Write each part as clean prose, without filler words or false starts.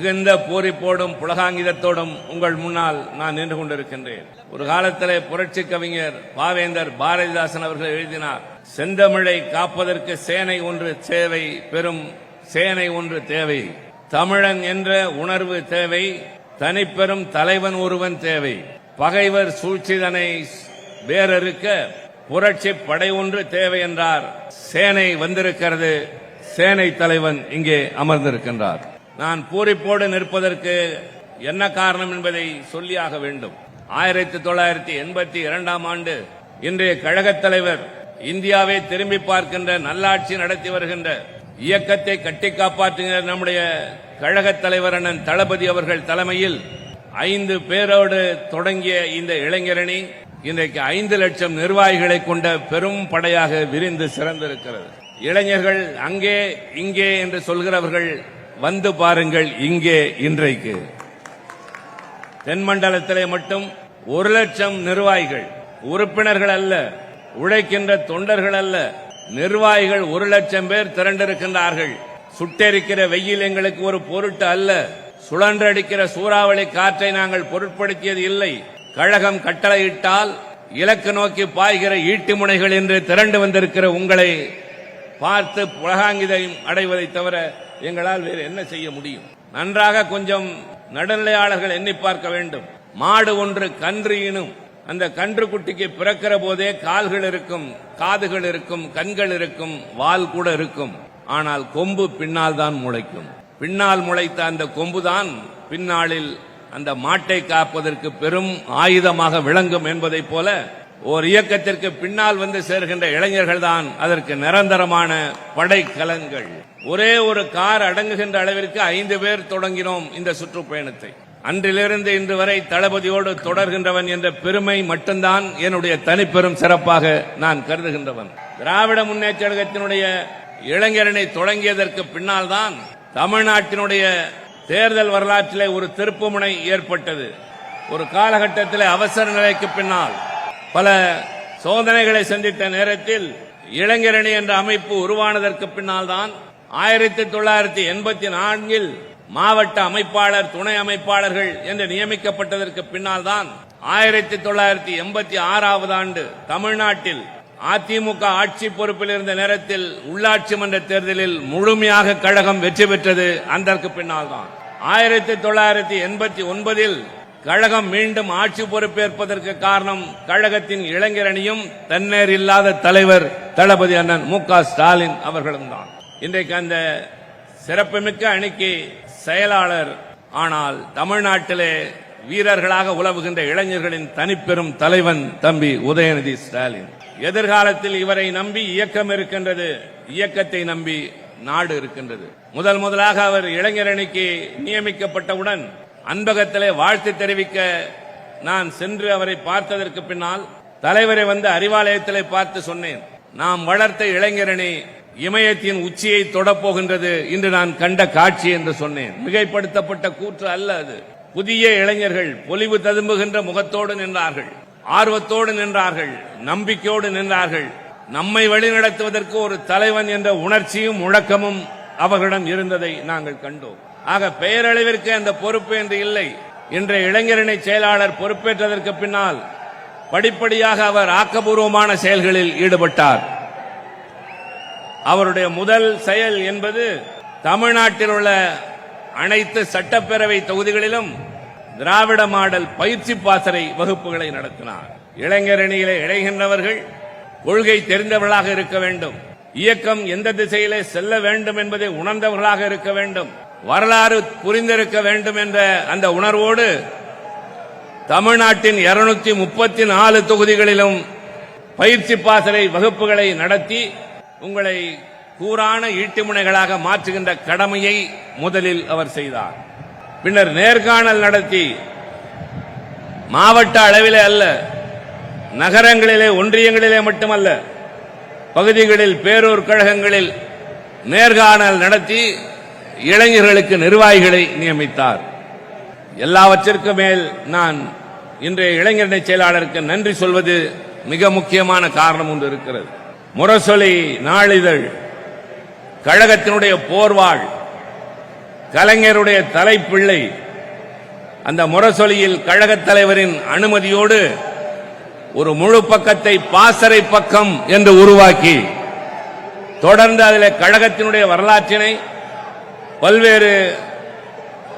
மிகுந்த பூரிப்போடும் புலகாங்கிதத்தோடும் உங்கள் முன்னால் நான் நின்று கொண்டிருக்கின்றேன். ஒரு காலத்திலே புரட்சி கவிஞர் பாவேந்தர் பாரதிதாசன் அவர்கள் எழுதினார், செந்தமிழை காப்பதற்கு சேனை ஒன்று தேவை, பெரும் சேனை ஒன்று தேவை, தமிழன் என்ற உணர்வு தேவை, தனிப்பெரும் தலைவன் ஒருவன் தேவை, பகைவர் சூழ்ச்சிதனை வேறறுக்க புரட்சி படை ஒன்று தேவை என்றார். சேனை வந்திருக்கிறது, சேனை தலைவன் இங்கே அமர்ந்திருக்கின்றார். நான் பூரிப்போடு நிற்பதற்கு என்ன காரணம் என்பதை சொல்லியாக வேண்டும். 1982ஆம் ஆண்டு இன்றைய கழகத் தலைவர் இந்தியாவை திரும்பி பார்க்கின்ற நல்லாட்சி நடத்தி வருகின்ற இயக்கத்தை கட்டி காப்பாற்றுகிற நம்முடைய கழகத் தலைவர் அண்ணன் தளபதி அவர்கள் தலைமையில் 5 பேரோடு தொடங்கிய இந்த இளைஞரணி இன்றைக்கு 5 லட்சம் நிர்வாகிகளை கொண்ட பெரும் படையாக விரிந்து சிறந்திருக்கிறது. இளைஞர்கள் அங்கே இங்கே என்று சொல்கிறவர்கள் வந்து பாருங்கள், இங்கே இன்றைக்கு தென்மண்டலத்திலே மட்டும் 1 லட்சம் நிர்வாகிகள், உறுப்பினர்கள் அல்ல, உழைக்கின்ற தொண்டர்கள் அல்ல, நிர்வாகிகள் 1 லட்சம் பேர் திரண்டிருக்கின்றார்கள். சுட்டெரிக்கிற வெயில் எங்களுக்கு ஒரு பொருட்டு அல்ல, சுழன்றடிக்கிற சூறாவளி காற்றை நாங்கள் பொருட்படுத்தியது இல்லை. கழகம் கட்டளையிட்டால் இலக்கு நோக்கி பாய்கிற ஈட்டி முனைகள் என்று திரண்டு வந்திருக்கிற உங்களை பார்த்து புலகாங்கிதம் அடைவதை தவிர எங்களால் வேறு என்ன செய்ய முடியும்? நன்றாக கொஞ்சம் நடுநிலையாளர்கள் எண்ணி பார்க்க வேண்டும். மாடு ஒன்று கன்று ஈனும், அந்த கன்று குட்டிக்கு பிறக்கிற போதே கால்கள் இருக்கும், காதுகள் இருக்கும், கண்கள் இருக்கும், வால் கூட இருக்கும். ஆனால் கொம்பு பின்னால் தான் முளைக்கும். பின்னால் முளைத்த அந்த கொம்புதான் பின்னாளில் அந்த மாட்டை காப்பதற்கு பெரும் ஆயுதமாக விளங்கும் என்பதைப் போல ஓர் இயக்கத்திற்கு பின்னால் வந்து சேர்கின்ற இளைஞர்கள் தான் அதற்கு நிரந்தரமான படைக்கலன்கள். ஒரே ஒரு கார் அடங்குகின்ற அளவிற்கு 5 பேர் தொடங்கினோம் இந்த சுற்றுப்பயணத்தை. அன்றிலிருந்து இன்று வரை தளபதியோடு தொடர்கின்றவன் என்ற பெருமை மட்டும்தான் என்னுடைய தனிப்பெரும் சிறப்பாக நான் கருதுகின்றவன். திராவிட முன்னேற்ற கழகத்தினுடைய இளைஞரணை தொடங்கியதற்கு பின்னால் தான் தமிழ்நாட்டினுடைய தேர்தல் வரலாற்றிலே ஒரு திருப்புமுனை ஏற்பட்டது. ஒரு காலகட்டத்தில் அவசர நிலைக்கு பின்னால் பல சோதனைகளை சந்தித்த நேரத்தில் இளைஞரணி என்ற அமைப்பு உருவானதற்கு பின்னால் தான் 1984இல் மாவட்ட அமைப்பாளர், துணை அமைப்பாளர்கள் என்று நியமிக்கப்பட்டதற்கு பின்னால் தான் 1986ஆம் ஆண்டு தமிழ்நாட்டில் அதிமுக ஆட்சி பொறுப்பில் இருந்த நேரத்தில் உள்ளாட்சி மன்ற தேர்தலில் முழுமையாக கழகம் வெற்றி பெற்றது. அதற்கு பின்னால் தான் 1989இல் கழகம் மீண்டும் ஆட்சி பொறுப்பேற்பதற்கு காரணம் கழகத்தின் இளைஞரணியும் தன்னேர் இல்லாத தலைவர் தளபதி அண்ணன் மு.க. ஸ்டாலின் அவர்களும் தான். இன்றைக்கு அந்த சிறப்புமிக்க அணிக்கு செயலாளர். ஆனால் தமிழ்நாட்டிலே வீரர்களாக உலவுகின்ற இளைஞர்களின் தனிப்பெரும் தலைவன் தம்பி உதயநிதி ஸ்டாலின். எதிர்காலத்தில் இவரை நம்பி இயக்கம் இருக்கின்றது, இயக்கத்தை நம்பி நாடு இருக்கின்றது. முதலாக அவர் இளைஞரணிக்கு நியமிக்கப்பட்டவுடன் அன்பகத்திலே வாழ்த்து தெரிவிக்க நான் சென்று அவரை பார்த்ததற்கு பின்னால் தலைவரை வந்து அறிவாலயத்திலே பார்த்து சொன்னேன், நாம் வளர்த்த இளைஞரணி இமயத்தின் உச்சியை தொடப்போகின்றது இன்று நான் கண்ட காட்சி என்று சொன்னேன். மிகைப்படுத்தப்பட்ட கூற்று அல்ல அது. புதிய இளைஞர்கள் பொலிவு ததும்புகின்ற முகத்தோடு நின்றார்கள், ஆர்வத்தோடு நின்றார்கள், நம்பிக்கையோடு நின்றார்கள். நம்மை வழிநடத்துவதற்கு ஒரு தலைவன் என்ற உணர்ச்சியும் முழக்கமும் அவர்களிடம் இருந்ததை நாங்கள் கண்டோம். ஆக பெயரளவிற்கு அந்த பொறுப்பு என்று இல்லை. இன்றைய இளைஞரணி செயலாளர் பொறுப்பேற்றதற்கு பின்னால் படிப்படியாக அவர் ஆக்கப்பூர்வமான செயல்களில் ஈடுபட்டார். அவருடைய முதல் செயல் என்பது தமிழ்நாட்டில் உள்ள அனைத்து சட்டப்பேரவை தொகுதிகளிலும் திராவிட மாடல் பயிற்சி பாசறை வகுப்புகளை நடத்தினார். இளைஞரணியிலே இணைகின்றவர்கள் கொள்கை தெரிந்தவர்களாக இருக்க வேண்டும், இயக்கம் எந்த திசையிலே செல்ல வேண்டும் என்பதை உணர்ந்தவர்களாக இருக்க வேண்டும், வரலாறு புரிந்திருக்க வேண்டும் என்ற அந்த உணர்வோடு தமிழ்நாட்டின் 234 தொகுதிகளிலும் பயிற்சி பாசறை வகுப்புகளை நடத்தி உங்களை கூரான ஈட்டிமுனைகளாக மாற்றுகின்ற கடமையை முதலில் அவர் செய்தார். பின்னர் நேர்காணல் நடத்தி மாவட்ட அளவிலே அல்ல, நகரங்களிலே, ஒன்றியங்களிலே மட்டுமல்ல, பகுதிகளில், பேரூர் கழகங்களில் நேர்காணல் நடத்தி இளைஞர்களுக்கு நிர்வாகிகளை நியமித்தார். எல்லாவற்றிற்கும் மேல் நான் இன்றைய இளைஞரணி செயலாளருக்கு நன்றி சொல்வது மிக முக்கியமான காரணம் ஒன்று இருக்கிறது. முரசொலி நாளிதழ் கழகத்தினுடைய போர்வாள் கலைஞருடைய தலைப்பிள்ளை அந்த முரசொலியில் கழகத் தலைவரின் அனுமதியோடு ஒரு முழு பக்கத்தை பாசறை பக்கம் என்று உருவாக்கி தொடர்ந்து அதில் கழகத்தினுடைய வரலாற்றினை பல்வேறு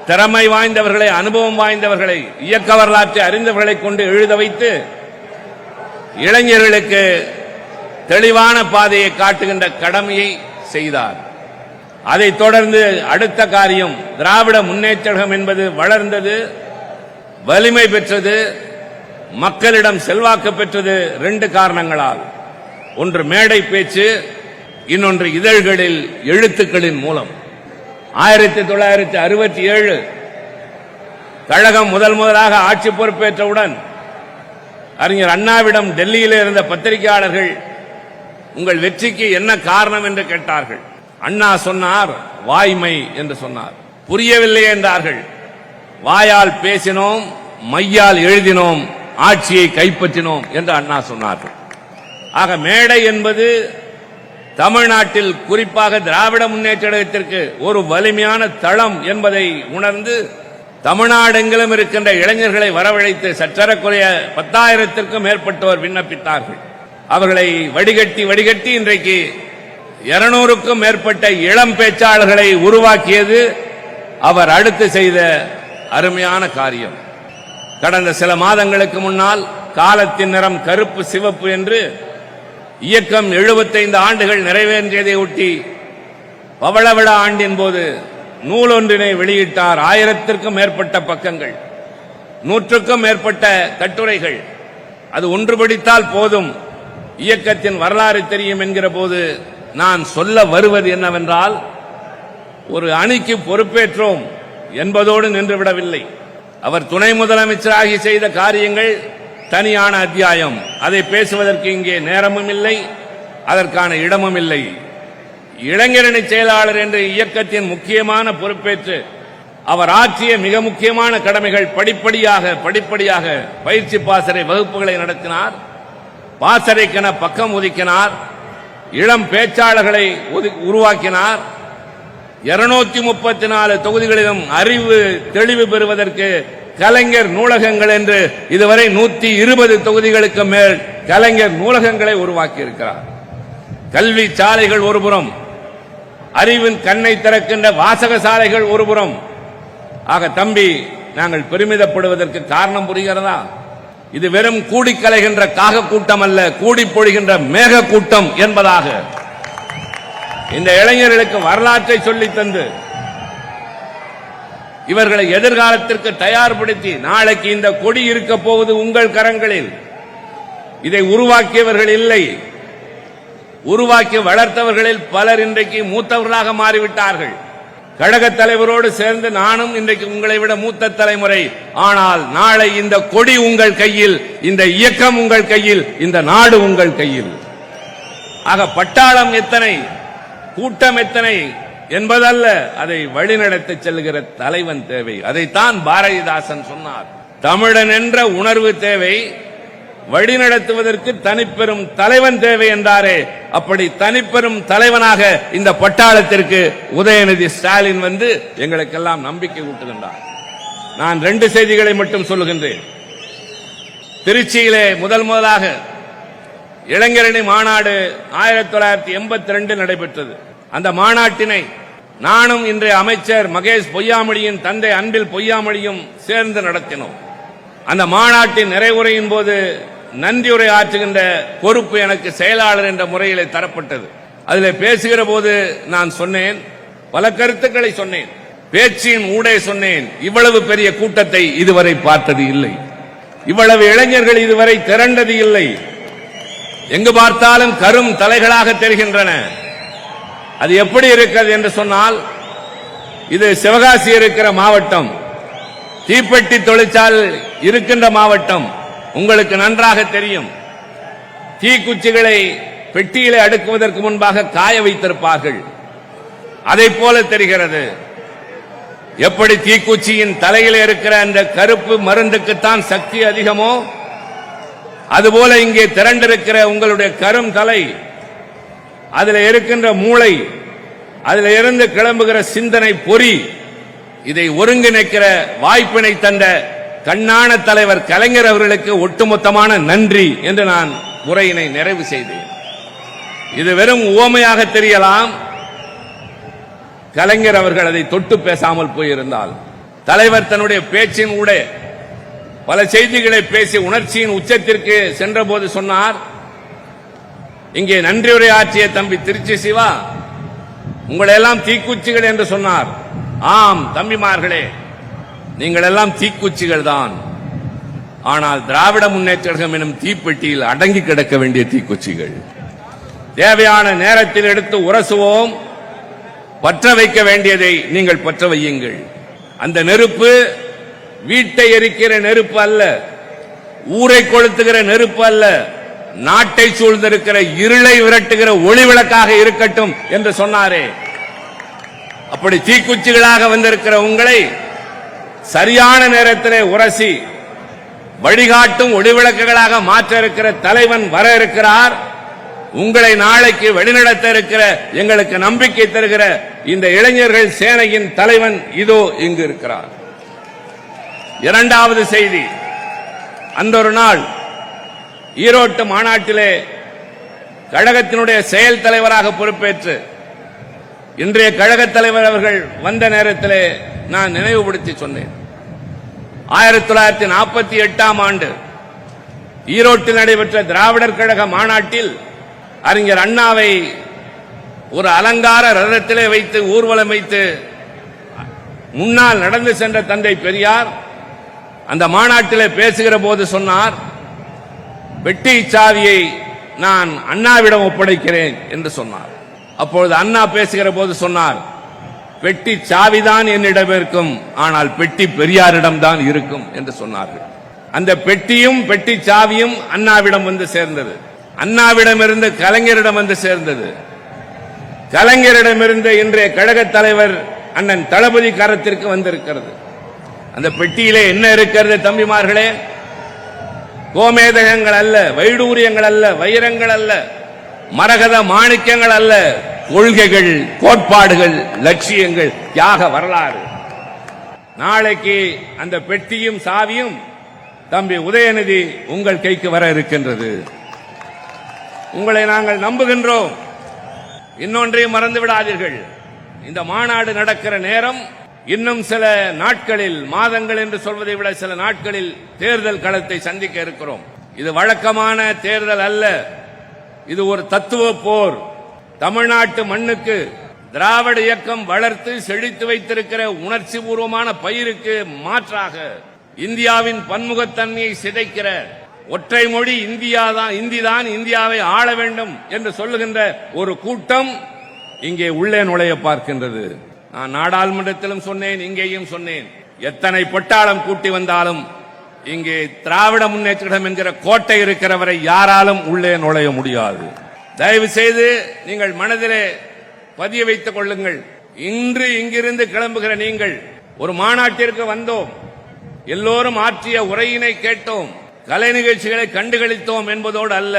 திறமை வாய்ந்தவர்களை, அனுபவம் வாய்ந்தவர்களை, இயக்க வரலாற்றை அறிந்தவர்களை கொண்டு எழுத வைத்து இளைஞர்களுக்கு தெளிவான பாதையை காட்டுகின்ற கடமையை செய்தார். அதைத் தொடர்ந்து அடுத்த காரியம், திராவிட முன்னேற்றக் கழகம் என்பது வளர்ந்தது, வலிமை பெற்றது, மக்களிடம் செல்வாக்கு பெற்றது. 2 காரணங்களால். ஒன்று மேடை பேச்சு, இன்னொன்று இதழ்களில் எழுத்துக்களின் மூலம். 1967 கழகம் முதலாக ஆட்சி பொறுப்பேற்றவுடன் அறிஞர் அண்ணாவிடம் டெல்லியில் இருந்த பத்திரிகையாளர்கள் உங்கள் வெற்றிக்கு என்ன காரணம் என்று கேட்டார்கள். அண்ணா சொன்னார், வாய்மை என்று சொன்னார். புரியவில்லை என்றார்கள். வாயால் பேசினோம், மையால் எழுதினோம், ஆட்சியை கைப்பற்றினோம் என்று அண்ணா சொன்னார்கள். ஆக மேடை என்பது தமிழ்நாட்டில் குறிப்பாக திராவிட முன்னேற்ற கழகத்திற்கு ஒரு வலிமையான தளம் என்பதை உணர்ந்து தமிழ்நாடெங்கிலும் இருக்கின்ற இளைஞர்களை வரவழைத்து சற்றேறக்குறைய 10,000க்கும் மேற்பட்டோர் விண்ணப்பித்தார்கள். அவர்களை வடிகட்டி இன்றைக்கு 200க்கும் மேற்பட்ட இளம் பேச்சாளர்களை உருவாக்கியது அவர் அடுத்து செய்த அருமையான காரியம். கடந்த சில மாதங்களுக்கு முன்னால் காலத்தின் நிறம் கருப்பு சிவப்பு என்று இயக்கம் 75 ஆண்டுகள் நிறைவேற்றியதை ஒட்டி பவள விழா ஆண்டின் போது நூலொன்றினை வெளியிட்டார். 1000க்கும் மேற்பட்ட பக்கங்கள், 100க்கும் மேற்பட்ட கட்டுரைகள். அது ஒன்று படித்தால் போதும், இயக்கத்தின் வரலாறு தெரியும் என்கிற போது நான் சொல்ல வருவது என்னவென்றால், ஒரு அணிக்கு பொறுப்பேற்றோம் என்பதோடு நின்றுவிடவில்லை. அவர் துணை முதலமைச்சராகி செய்த காரியங்கள் தனியான அத்தியாயம். அதை பேசுவதற்கு இங்கே நேரமும் இல்லை, அதற்கான இடமும் இல்லை. இளைஞரணி செயலாளர் என்ற இயக்கத்தின் முக்கியமான பொறுப்பேற்று அவர் ஆற்றிய மிக முக்கியமான கடமைகள் படிப்படியாக பயிற்சி பாசறை வகுப்புகளை நடத்தினார். பாசறைக்கென பக்கம் ஒதுக்கினார். இளம் பேச்சாளர்களை உருவாக்கினார். 234 தொகுதிகளிலும் அறிவு தெளிவு பெறுவதற்கு கலைஞர் நூலகங்கள் என்று இதுவரை 120 தொகுதிகளுக்கு மேல் கலைஞர் நூலகங்களை உருவாக்கி இருக்கிறார். கல்வி சாலைகள் ஒருபுறம், அறிவின் கண்ணை திறக்கின்ற வாசக சாலைகள் ஒருபுறம். ஆக தம்பி, நாங்கள் பெருமிதப்படுவதற்கு காரணம் புரிகிறதா? இது வெறும் கூடி கலைகின்ற காக கூட்டம் அல்ல, கூடி பொழிகின்ற மேக கூட்டம் என்பதாக இந்த இளைஞர்களுக்கு வரலாற்றை சொல்லித் தந்து இவர்களை எதிர்காலத்திற்கு தயார்படுத்தி, நாளைக்கு இந்த கொடி இருக்க போவது உங்கள் கரங்களில். இதை உருவாக்கியவர்கள் இல்லை, உருவாக்கி வளர்த்தவர்களில் பலர் இன்றைக்கு மூத்தவர்களாக மாறிவிட்டார்கள். கழகத் தலைவரோடு சேர்ந்து நானும் இன்றைக்கு உங்களை விட மூத்த தலைமுறை. ஆனால் நாளை இந்த கொடி உங்கள் கையில், இந்த இயக்கம் உங்கள் கையில், இந்த நாடு உங்கள் கையில். ஆக பட்டாளம் எத்தனை, கூட்டம் எத்தனை என்பதல்ல, அதை வழிநடத்தி செல்கிற தலைவன் தேவை. அதைத்தான் பாரதிதாசன் சொன்னார். தமிழன் என்ற உணர்வு தேவை, வழிநடத்துவதற்கு தனிப்பெரும் தலைவன் தேவை என்றாரே. அப்படி தனிப்பெரும் தலைவனாக இந்த பட்டாளத்திற்கு உதயநிதி ஸ்டாலின் வந்து எங்களுக்கெல்லாம் நம்பிக்கை ஊட்டுகின்றார். நான் 2 செய்திகளை மட்டும் சொல்லுகின்றேன். திருச்சியிலே முதலாக இளைஞரணி மாநாடு 1982 நடைபெற்றது. அந்த மாநாட்டினை நானும் இன்றைய அமைச்சர் மகேஷ் பொய்யாமொழியின் தந்தை அன்பில் பொய்யாமொழியும் சேர்ந்து நடத்தினோம். அந்த மாநாட்டின் நிறைவுரையின் போது நன்றியுரை ஆற்றுகின்ற பொறுப்பு எனக்கு செயலாளர் என்ற முறையில் தரப்பட்டது. அதில் பேசுகிற போது நான் சொன்னேன், பல கருத்துக்களை சொன்னேன். பேச்சின் ஊடே சொன்னேன், இவ்வளவு பெரிய கூட்டத்தை இதுவரை பார்த்தது இல்லை, இவ்வளவு இளைஞர்கள் இதுவரை திரண்டது இல்லை. எங்கு பார்த்தாலும் கரும் தலைகளாக தெரிகின்றன. அது எப்படி இருக்கிறது என்று சொன்னால், இது சிவகாசி இருக்கிற மாவட்டம், தீப்பெட்டி தொழிற்சாலை இருக்கின்ற மாவட்டம். உங்களுக்கு நன்றாக தெரியும், தீக்குச்சிகளை பெட்டியிலே அடுக்குவதற்கு முன்பாக காய வைத்திருப்பார்கள். அதை போல தெரிகிறது. எப்படி தீக்குச்சியின் தலையில் இருக்கிற அந்த கருப்பு மருந்துக்குத்தான் சக்தி அதிகமோ, அதுபோல இங்கே திரண்டிருக்கிற உங்களுடைய கரும் தலை, அதில் இருக்கின்ற மூளை, அதில் இருந்து கிளம்புகிற சிந்தனை பொறி, இதை ஒருங்கிணைக்கிற வாய்ப்பினை தந்த கண்ணான தலைவர் கலைஞர் அவர்களுக்கு ஒட்டுமொத்தமான நன்றி என்று நான் உரையினை நிறைவு செய்தேன். இது வெறும் உவமையாக தெரியலாம். கலைஞர் அவர்கள் அதை தொட்டு பேசாமல் போயிருந்தால், தலைவர் தன்னுடைய பேச்சின் ஊட பல செய்திகளை பேசி உணர்ச்சியின் உச்சத்திற்கு சென்ற போது சொன்னார், இங்கே நன்றியுரை ஆற்றிய தம்பி திருச்சி சிவா உங்களை எல்லாம் தீக்குச்சிகள் என்று சொன்னார். ஆம் தம்பிமார்களே, நீங்கள் எல்லாம் தீக்குச்சிகள் தான். ஆனால் திராவிட முன்னேற்ற கழகம் எனும் தீப்பெட்டியில் அடங்கி கிடக்க வேண்டிய தீக்குச்சிகள். தேவையான நேரத்தில் எடுத்து உரசுவோம். பற்ற வைக்க வேண்டியதை நீங்கள் பற்ற வையுங்கள். அந்த நெருப்பு வீட்டை எரிக்கிற நெருப்பு அல்ல, ஊரை கொளுத்துகிற நெருப்பு அல்ல, நாட்டை சூழ்ந்திருக்கிற இருளை விரட்டுகிற ஒளி விளக்காக இருக்கட்டும் என்று சொன்னாரே. அப்படி தீக்குச்சிகளாக வந்திருக்கிற உங்களை சரியான நேரத்திலே உரசி வழிகாட்டும் ஒளிவிளக்குகளாக மாற்ற இருக்கிற தலைவன் வர இருக்கிறார். உங்களை நாளைக்கு வழிநடத்த இருக்கிற எங்களுக்கு நம்பிக்கை தருகிற இந்த இளைஞர்கள் சேனையின் தலைவன் இதோ இங்கு இருக்கிறார். இரண்டாவது செய்தி, அந்த ஒரு நாள் ஈரோட்டு மாநாட்டிலே கழகத்தினுடைய செயல் தலைவராக பொறுப்பேற்று இன்றைய கழகத் தலைவர் அவர்கள் வந்த நேரத்திலே நான் நினைவுபடுத்தி சொன்னேன். 1948ஆம் ஆண்டு ஈரோட்டில் நடைபெற்ற திராவிடர் கழக மாநாட்டில் அறிஞர் அண்ணாவை ஒரு அலங்கார ரதத்திலே வைத்து ஊர்வலம் வைத்து முன்னால் நடந்து சென்ற தந்தை பெரியார் அந்த மாநாட்டிலே பேசுகிற போது சொன்னார், பெட்டி சாவியை நான் அண்ணாவிடம் ஒப்படைக்கிறேன் என்று சொன்னார். அப்பொழுது அண்ணா பேசுகிற போது சொன்னார், பெட்டி சாவிதான் என்னிடம் இருக்கும், ஆனால் பெட்டி பெரியாரிடம் தான் இருக்கும் என்று சொன்னார்கள். அந்த பெட்டியும் பெட்டி சாவியும் அண்ணாவிடம் வந்து சேர்ந்தது. அண்ணாவிடமிருந்து கலைஞரிடம் வந்து சேர்ந்தது. கலைஞரிடமிருந்து இன்றைய கழகத் தலைவர் அண்ணன் தளபதி கரத்திற்கு வந்திருக்கிறது. அந்த பெட்டியிலே என்ன இருக்கிறது தம்பிமார்களே? கோமேதகங்கள் அல்ல, வைடூரியங்கள் அல்ல, வைரங்கள் அல்ல, மரகத மாணிக்கங்கள் அல்ல, கொள்கைகள், கோட்பாடுகள், லட்சியங்கள், தியாக வரலாறு. நாளைக்கு அந்த பெட்டியும் சாவியும் தம்பி உதயநிதி உங்கள் கைக்கு வர இருக்கின்றது. உங்களை நாங்கள் நம்புகின்றோம். இன்னொன்றையும் மறந்து விடாதீர்கள். இந்த மாநாடு நடக்கிற நேரம் இன்னும் சில நாட்களில், மாதங்கள் என்று சொல்வதை விட சில நாட்களில் தேர்தல் களத்தை சந்திக்க இருக்கிறோம். இது வழக்கமான தேர்தல் அல்ல, இது ஒரு தத்துவ போர். தமிழ்நாட்டு மண்ணுக்கு திராவிட இயக்கம் வளர்த்து செழித்து வைத்திருக்கிற உணர்ச்சி பூர்வமான பயிருக்கு மாற்றாக இந்தியாவின் பன்முகத்தன்மையை சிதைக்கிற ஒற்றை மொழி இந்திதான் இந்தியாவை ஆள வேண்டும் என்று சொல்லுகின்ற ஒரு கூட்டம் இங்கே உள்ளே நுழைய பார்க்கின்றது. நான் நாடாளுமன்றத்திலும் சொன்னேன், இங்கேயும் சொன்னேன், எத்தனை பட்டாளம் கூட்டி வந்தாலும் இங்கே திராவிட முன்னேற்றம் என்கிற கோட்டை இருக்கிறவரை யாராலும் உள்ளே நுழைய முடியாது. தயவு செய்து நீங்கள் மனதிலே பதிய வைத்துக் கொள்ளுங்கள். இன்று இங்கிருந்து கிளம்புகிற நீங்கள், ஒரு மாநாட்டிற்கு வந்தோம், எல்லோரும் ஆற்றிய உரையினை கேட்டோம், கலை நிகழ்ச்சிகளை கண்டுகளித்தோம் என்பதோடு அல்ல,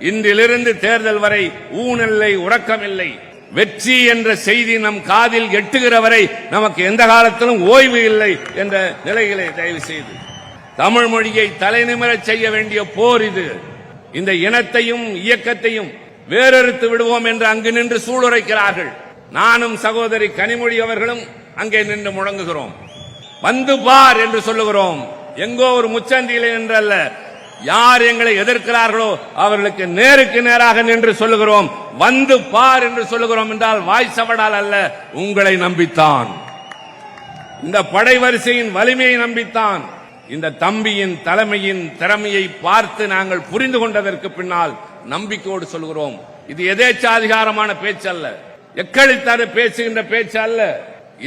இன்றிலிருந்து தேர்தல் வரை ஊனில்லை, உறக்கமில்லை. வெற்றி என்ற செய்தி நம் காதில் எட்டுகிற வரை நமக்கு எந்த காலத்திலும் ஓய்வு இல்லை என்ற நிலைகளை தயவு செய்து தமிழ் மொழியை தலைநிமிரச் செய்ய வேண்டிய போர் இது. இந்த இனத்தையும் இயக்கத்தையும் வேறறுத்து விடுவோம் என்று அங்கு நின்று சூளுரைக்கிறார்கள். நானும் சகோதரி கனிமொழி அவர்களும் அங்கே நின்று முழங்குகிறோம். வந்து பார் என்று சொல்லுகிறோம். எங்கோ ஒரு முச்சந்தியிலே என்றல்ல, யார் எங்களை எதிர்க்கிறார்களோ அவர்களுக்கு நேருக்கு நேராக நின்று சொல்லுகிறோம். வந்து பார் என்று சொல்லுகிறோம் என்றால் வாய் சவடால் அல்ல, உங்களை நம்பித்தான், இந்த படை வரிசையின் வலிமையை நம்பித்தான். இந்த தம்பியின் தலைமையின் திறமையை பார்த்து நாங்கள் புரிந்து கொண்டதற்கு பின்னால் நம்பிக்கையோடு சொல்கிறோம். இது எதேச்சாதிகாரமான பேச்சு அல்ல, எக்களித்தாறு பேசுகின்ற பேச்சு அல்ல.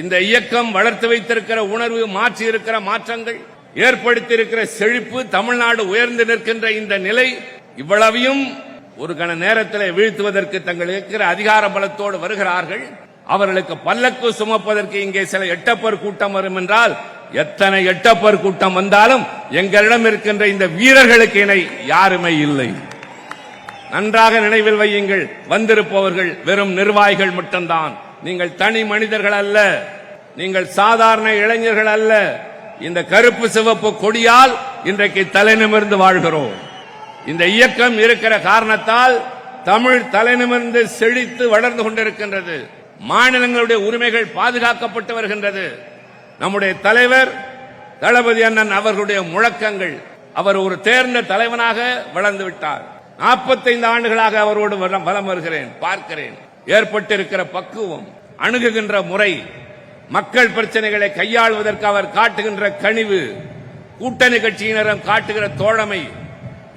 இந்த இயக்கம் வளர்த்து வைத்திருக்கிற உணர்வு, மாற்றி இருக்கிற மாற்றங்கள், ஏற்படுத்தி இருக்கிற செழிப்பு, தமிழ்நாடு உயர்ந்து நிற்கின்ற இந்த நிலை, இவ்வளவையும் ஒரு கண நேரத்தில் வீழ்த்துவதற்கு தங்கள் இருக்கிற அதிகார பலத்தோடு வருகிறார்கள். அவர்களுக்கு பல்லக்கு சுமப்பதற்கு இங்கே சில எட்டப்பர் கூட்டம் வரும் என்றால், எத்தனை எட்டப்பர் கூட்டம் வந்தாலும் எங்களிடம் இருக்கின்ற இந்த வீரர்களுக்கு இணை யாருமே இல்லை. நன்றாக நினைவில் வையுங்கள். வந்திருப்பவர்கள் வெறும் நிர்வாகிகள் மட்டும்தான். நீங்கள் தனி மனிதர்கள் அல்ல. நீங்கள் சாதாரண இளைஞர்கள் அல்ல. இந்த கருப்பு சிவப்பு கொடியால் இன்றைக்கு தலைநிமிர்ந்து வாழ்கிறோம். இந்த இயக்கம் இருக்கிற காரணத்தால் தமிழ் தலைநிமிர்ந்து செழித்து வளர்ந்து கொண்டிருக்கின்றது. மாநிலங்களுடைய உரிமைகள் பாதுகாக்கப்பட்டு வருகின்றது. நம்முடைய தலைவர் தளபதி அண்ணன் அவர்களுடைய முழக்கங்கள், அவர் ஒரு தேர்ந்த தலைவனாக வளர்ந்து விட்டார். 45 ஆண்டுகளாக அவரோடு வலம் வருகிறேன், பார்க்கிறேன். ஏற்பட்டிருக்கிற பக்குவம், அணுகுகின்ற முறை, மக்கள் பிரச்சனைகளை கையாளுவதற்கு அவர் காட்டுகின்ற கனிவு, கூட்டணி கட்சியினரும் காட்டுகிற தோழமை,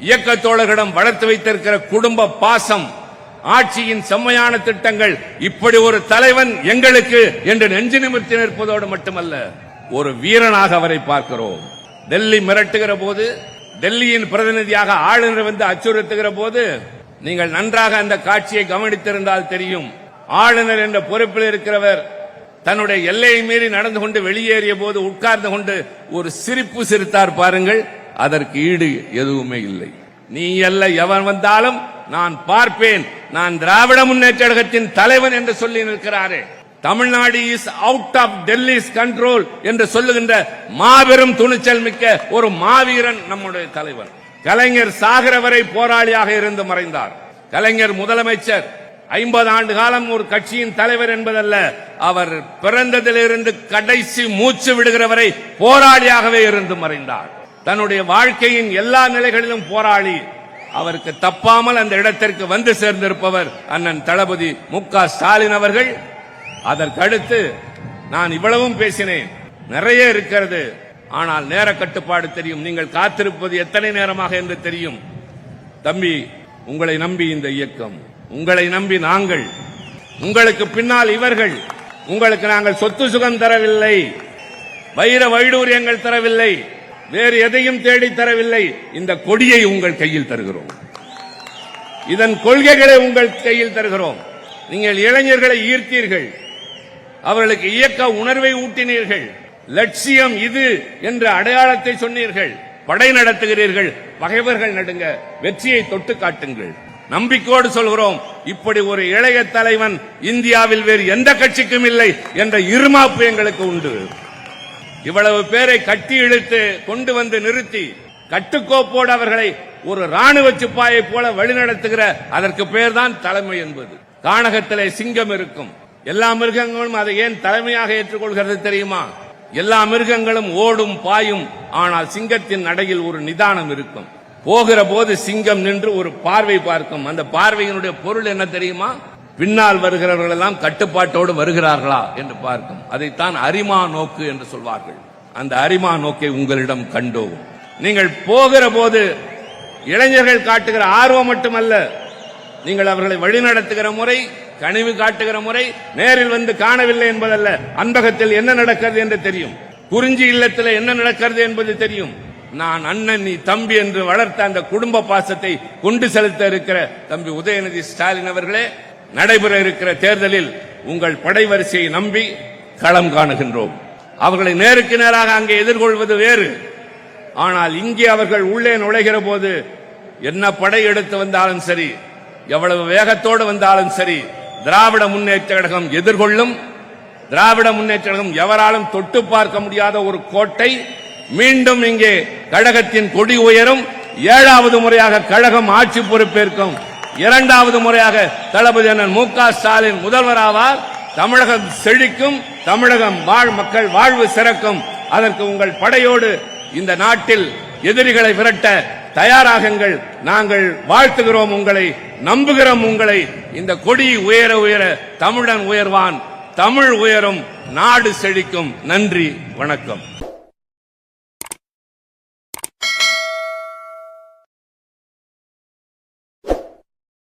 இயக்க தோழர்களிடம் வளர்த்து வைத்திருக்கிற குடும்ப பாசம், ஆட்சியின் செம்மையான திட்டங்கள், இப்படி ஒரு தலைவன் எங்களுக்கு என்று நெஞ்சு நிமிர்த்தி நிற்பதோடு மட்டுமல்ல, ஒரு வீரனாக அவரை பார்க்கிறோம். டெல்லி மிரட்டுகிற போது, டெல்லியின் பிரதிநிதியாக ஆளுநர் வந்து அச்சுறுத்துகிற போது நீங்கள் நன்றாக அந்த காட்சியை கவனித்திருந்தால் தெரியும். ஆளுநர் என்ற பொறுப்பில் இருக்கிறவர் தன்னுடைய எல்லையை மீறி நடந்து கொண்டு வெளியேறிய போது உட்கார்ந்து கொண்டு ஒரு சிரிப்பு சிரித்தார் பாருங்கள். அதற்கு ஈடு எதுவுமே இல்லை. நீ அல்ல எவன் வந்தாலும் நான் பார்ப்பேன், நான் திராவிட முன்னேற்ற கழகத்தின் தலைவன் என்று சொல்லி நிற்கிறாரே. Tamil Nadu is out of Delhi's control என்று சொல்லுகின்ற மாபெரும் துணிச்சல் மிக்க ஒரு மாவீரன் நம்முடைய தலைவன். கலைஞர் சாகிற வரை போராளியாக இருந்து மறைந்தார். கலைஞர் முதலமைச்சர் 50 ஆண்டு காலம் ஒரு கட்சியின் தலைவர் என்பதல்ல, அவர் பிறந்ததிலிருந்து கடைசி மூச்சு விடுகிற வரை போராளியாகவே இருந்து மறைந்தார். தன்னுடைய வாழ்க்கையின் எல்லா நிலைகளிலும் போராளி. அவருக்கு தப்பாமல் அந்த இடத்திற்கு வந்து சேர்ந்திருப்பவர் அண்ணன் தளபதி மு.க. ஸ்டாலின் அவர்கள். அதற்கடுத்து நான் இவ்வளவும் பேசினேன், நிறைய இருக்கிறது. ஆனால் நேர கட்டுப்பாடு தெரியும். நீங்கள் காத்திருப்பது எத்தனை நேரமாக என்று தெரியும். தம்பி, உங்களை நம்பி இந்த இயக்கம், உங்களை நம்பி நாங்கள், உங்களுக்கு பின்னால் இவர்கள். உங்களுக்கு நாங்கள் சொத்து சுகம் தரவில்லை, வைர வைடூரியங்கள் தரவில்லை, வேறு எதையும் தேடி தரவில்லை. இந்த கொடியை உங்கள் கையில் தருகிறோம், இதன் கொள்கைகளை உங்கள் கையில் தருகிறோம். நீங்கள் இளைஞர்களை ஈர்த்தீர்கள், அவர்களுக்கு இயக்க உணர்வை ஊட்டினீர்கள், லட்சியம் இது என்ற அடையாளத்தை சொன்னீர்கள், படை நடத்துகிறீர்கள். பகைவர்கள் நடுங்க, வெற்றியை தொட்டு காட்டுங்கள். நம்பிக்கையோடு சொல்கிறோம், இப்படி ஒரு இளைய தலைவன் இந்தியாவில் வேறு எந்த கட்சிக்கும் இல்லை என்ற இருமாப்பு எங்களுக்கு உண்டு. இவ்வளவு பேரை கட்டி இழுத்து கொண்டு வந்து நிறுத்தி கட்டுக்கோப்போடு அவர்களை ஒரு ராணுவ சிப்பாயை போல வழிநடத்துகிற அதற்கு பெயர் தான் தலைமை என்பது. கானகத்திலே சிங்கம் இருக்கும், எல்லா மிருகங்களும் அதை ஏன் தலைமையாக ஏற்றுக்கொள்கிறது தெரியுமா? எல்லா மிருகங்களும் ஓடும் பாயும், ஆனால் சிங்கத்தின் நடையில் ஒரு நிதானம் இருக்கும். போகிற போது சிங்கம் நின்று ஒரு பார்வை பார்க்கும். அந்த பார்வையினுடைய பொருள் என்ன தெரியுமா? பின்னால் வருகிறவர்கள் எல்லாம் கட்டுப்பாட்டோடு வருகிறார்களா என்று பார்க்கும். அதைத்தான் அரிமா நோக்கு என்று சொல்வார்கள். அந்த அரிமா நோக்கை உங்களிடம் கண்டோம். நீங்கள் போகிற போது இளைஞர்கள் காட்டுகிற ஆர்வம் மட்டுமல்ல, நீங்கள் அவர்களை வழிநடத்துகிற முறை, கனிவு காட்டுகிற முறை, நேரில் வந்து காணவில்லை என்பதல்ல, அன்பகத்தில் என்ன நடக்கிறது என்று தெரியும், குறிஞ்சி இல்லத்தில் என்ன நடக்கிறது என்பது தெரியும். நான் அண்ணன் நீ தம்பி என்று வளர்த்த அந்த குடும்ப பாசத்தை கொண்டு செலுத்த இருக்கிற தம்பி உதயநிதி ஸ்டாலின் அவர்களே, நடைபெற இருக்கிற தேர்தலில் உங்கள் படை வரிசையை நம்பி களம் காணுகின்றோம். அவர்களை நேருக்கு நேராக அங்கே எதிர்கொள்வது வேறு. ஆனால் இங்கே அவர்கள் உள்ளே நுழைகிற போது என்ன படை எடுத்து வந்தாலும் சரி, எவ்வளவு வேகத்தோடு வந்தாலும் சரி, திராவிட முன்னேற்ற கழகம் எதிர்கொள்ளும். திராவிட முன்னேற்ற கழகம் எவராலும் தொட்டு பார்க்க முடியாத ஒரு கோட்டை. மீண்டும் இங்கே கழகத்தின் கொடி உயரும். 7வது முறையாக கழகம் ஆட்சி பொறுப்பேற்கும். 2வது முறையாக தளபதி அண்ணன் மு.க. ஸ்டாலின் முதல்வராவார். தமிழகம் செழிக்கும், தமிழகம் மக்கள் வாழ்வு சிறக்கும். அதற்கு உங்கள் படையோடு இந்த நாட்டில் எதிரிகளை விரட்ட தயாராகுங்கள். நாங்கள் வாழ்த்துகிறோம் உங்களை, நம்புகிறோம் உங்களை. இந்த கொடி உயர உயர தமிழன் உயர்வான், தமிழ் உயரும், நாடு செழிக்கும். நன்றி, வணக்கம்.